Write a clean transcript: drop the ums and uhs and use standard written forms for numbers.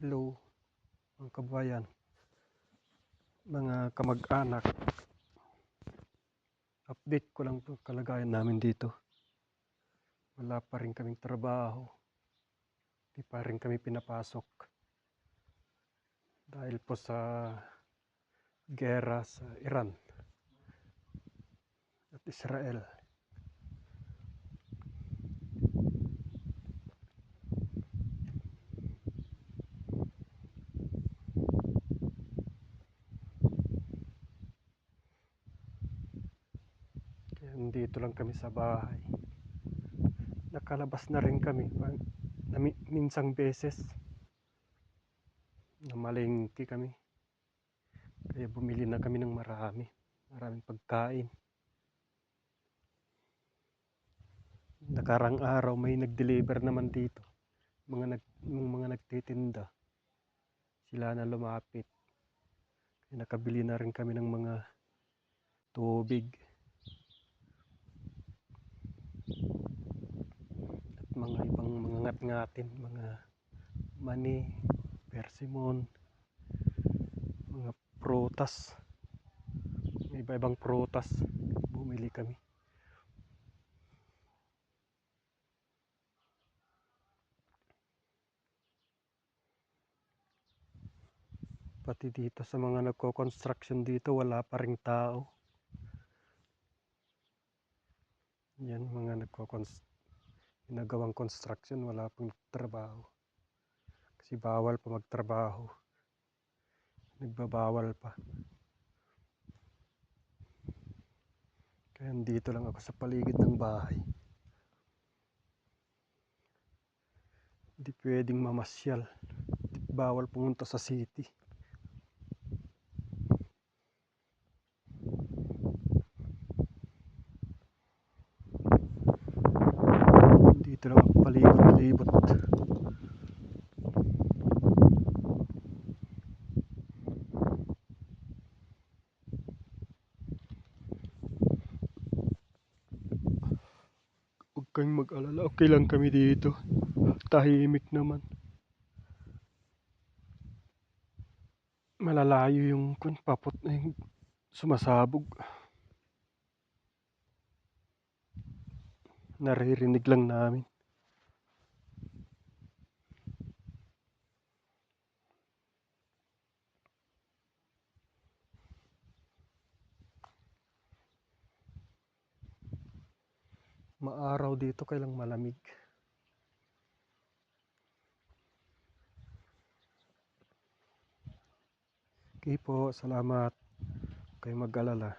Hello mga kabayan, mga kamag-anak. Update ko lang po kalagayan namin dito. Wala pa rin kaming trabaho. Di pa rin kami pinapasok. Dahil po sa gera sa Iran at Israel. Kaya dito lang kami sa bahay. Nakalabas na rin kami minsang beses. Namalengke kami. Kaya bumili na kami ng maraming pagkain. Nakarang araw may nag-deliver naman dito. Mga nagtitinda. Sila na lumapit. Kaya nakabili na rin kami ng mga tubig. At mga ibang mga ngat-ngatin, mga mani, persimmon, mga prutas. May iba-ibang prutas. Bumili kami. Pati dito sa mga nagko-construction dito, wala pa ring tao. Yan, mga ginagawang construction, wala pang trabaho. Kasi bawal pa magtrabaho. Nagbabawal pa. Kaya dito lang ako sa paligid ng bahay. Hindi pwedeng mamasyal. Bawal pumunta sa city. Dito lang ako palibot-libot. Huwag kayong mag-alala. Okay lang kami dito. Tahimik naman. Malalayo yung papot na yung sumasabog. Naririnig lang namin. Maaraw dito, kailang malamig. Okay po, salamat. Huwag kayong mag-alala.